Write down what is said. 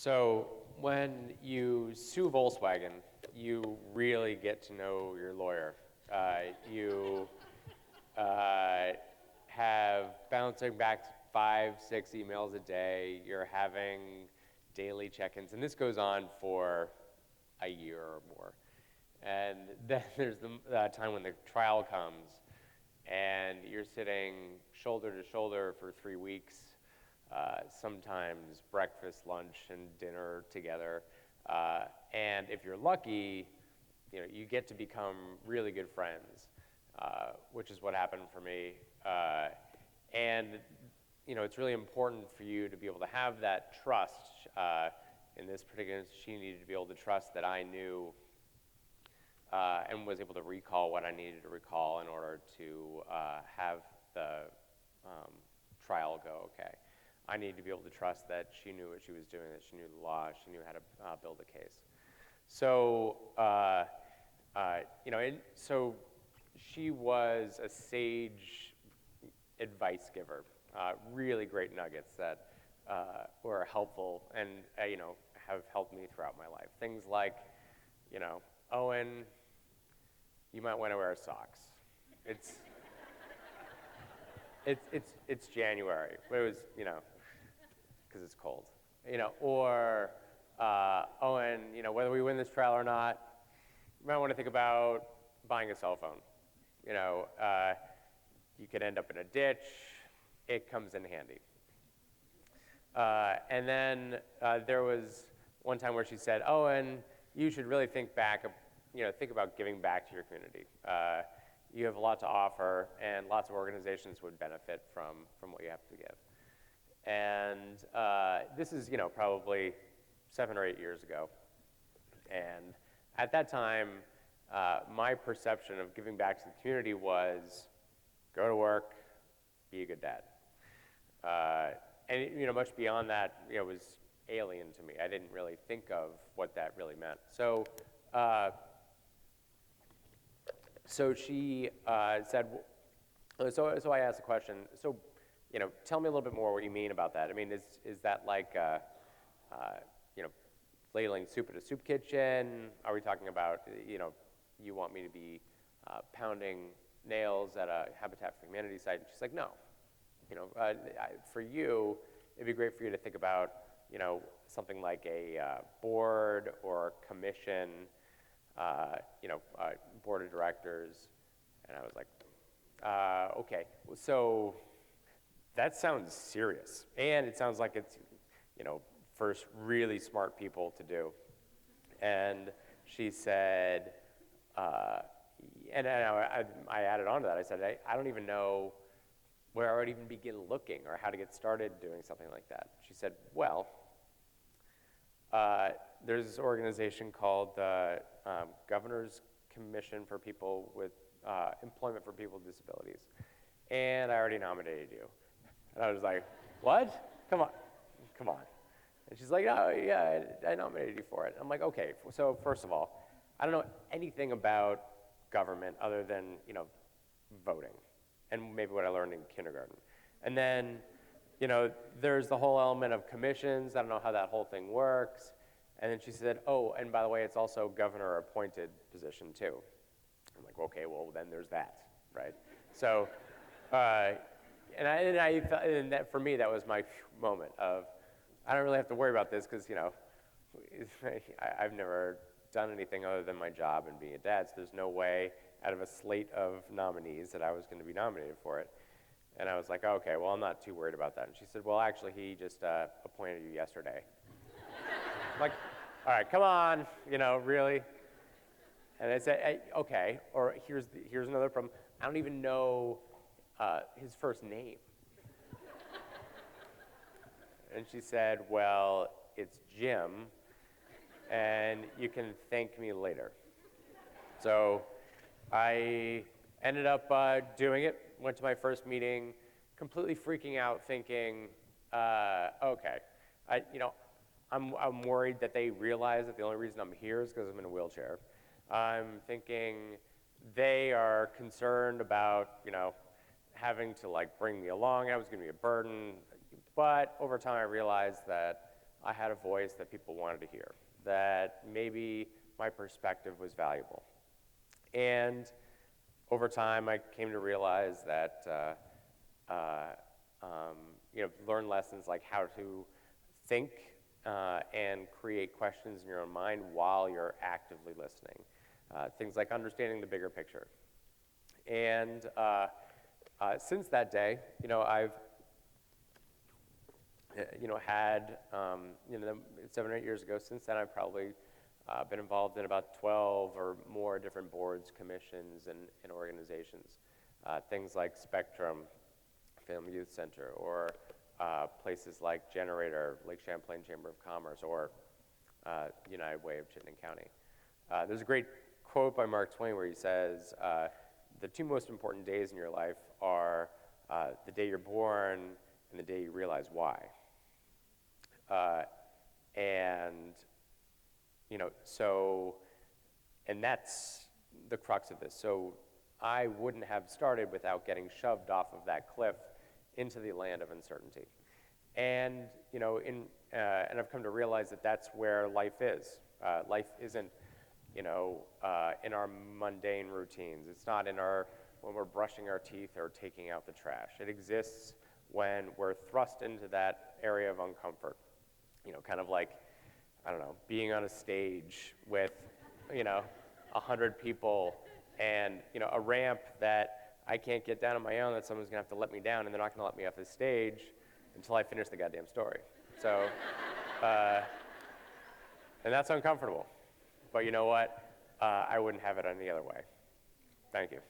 So when you sue Volkswagen, you really get to know your lawyer. You have bouncing back 5, 6 emails a day. You're having daily check-ins, and this goes on for a year or more. And then there's the time when the trial comes, and you're sitting shoulder to shoulder for 3 weeks, sometimes breakfast, lunch, and dinner together. And if you're lucky, you get to become really good friends, which is what happened for me. And it's really important for you to be able to have that trust. In this particular instance, she needed to be able to trust that I knew and was able to recall what I needed to recall in order to have the trial go okay. I needed to be able to trust that she knew what she was doing, that she knew the law, she knew how to build a case. So, so she was a sage advice giver, really great nuggets that were helpful and have helped me throughout my life. Things like, Owen, you might want to wear socks. It's January. It was, because it's cold. Or Owen, whether we win this trial or not, you might want to think about buying a cell phone. You could end up in a ditch. It comes in handy. And then there was one time where she said, Owen, you should really think about giving back to your community. You have a lot to offer, and lots of organizations would benefit from what you have to give. And this is, probably 7 or 8 years ago. And at that time, my perception of giving back to the community was go to work, be a good dad. And much beyond that, was alien to me. I didn't really think of what that really meant. So, so she said, so I asked the question, so, tell me a little bit more what you mean about that. I mean, is that like, ladling soup at a soup kitchen? Are we talking about, you want me to be pounding nails at a Habitat for Humanity site? And she's like, no. For you, it'd be great for you to think about, something like a board or commission, board of directors. And I was like, okay. So that sounds serious. And it sounds like it's, for really smart people to do. And she said, and I added on to that. I said, I don't even know where I would even begin looking or how to get started doing something like that. She said, well, there's this organization called the Governor's Commission for People with Employment for People with Disabilities, and I already nominated you. And I was like, what? Come on. And she's like, oh, yeah, I nominated you for it. I'm like, okay, so first of all, I don't know anything about government other than, voting, and maybe what I learned in kindergarten. And then, there's the whole element of commissions. I don't know how that whole thing works. And then she said, oh, and by the way, it's also governor-appointed position, too. I'm like, okay, well, then there's that, right? So, and that, for me, that was my moment of, I don't really have to worry about this because, I've never done anything other than my job and being a dad, so there's no way out of a slate of nominees that I was going to be nominated for it. And I was like, okay, well, I'm not too worried about that. And she said, well, actually, he just appointed you yesterday. I'm like, all right, come on, really? And I said, hey, okay, or here's another problem. I don't even know his first name. And she said, well, it's Jim, and you can thank me later. So I ended up doing it, went to my first meeting, completely freaking out, thinking, okay, I'm worried that they realize that the only reason I'm here is because I'm in a wheelchair. I'm thinking they are concerned about, having to bring me along. I was going to be a burden. But over time I realized that I had a voice that people wanted to hear, that maybe my perspective was valuable. And over time, I came to realize that, learn lessons like how to think and create questions in your own mind while you're actively listening. Things like understanding the bigger picture. And since that day, I've had, 7 or 8 years ago, since then I've probably been involved in about 12 or more different boards, commissions, and organizations. Things like Spectrum, Family Youth Center, or places like Generator, Lake Champlain Chamber of Commerce, or United Way of Chittenden County. There's a great quote by Mark Twain where he says, the two most important days in your life are the day you're born and the day you realize why. And that's the crux of this. So I wouldn't have started without getting shoved off of that cliff into the land of uncertainty. And, and I've come to realize that that's where life is. Life isn't, in our mundane routines. It's not when we're brushing our teeth or taking out the trash. It exists when we're thrust into that area of uncomfort. Kind of like, being on a stage with, 100 people and, a ramp that I can't get down on my own, that someone's gonna have to let me down, and they're not gonna let me off the stage until I finish the goddamn story. So, and that's uncomfortable. But you know what? I wouldn't have it any other way. Thank you.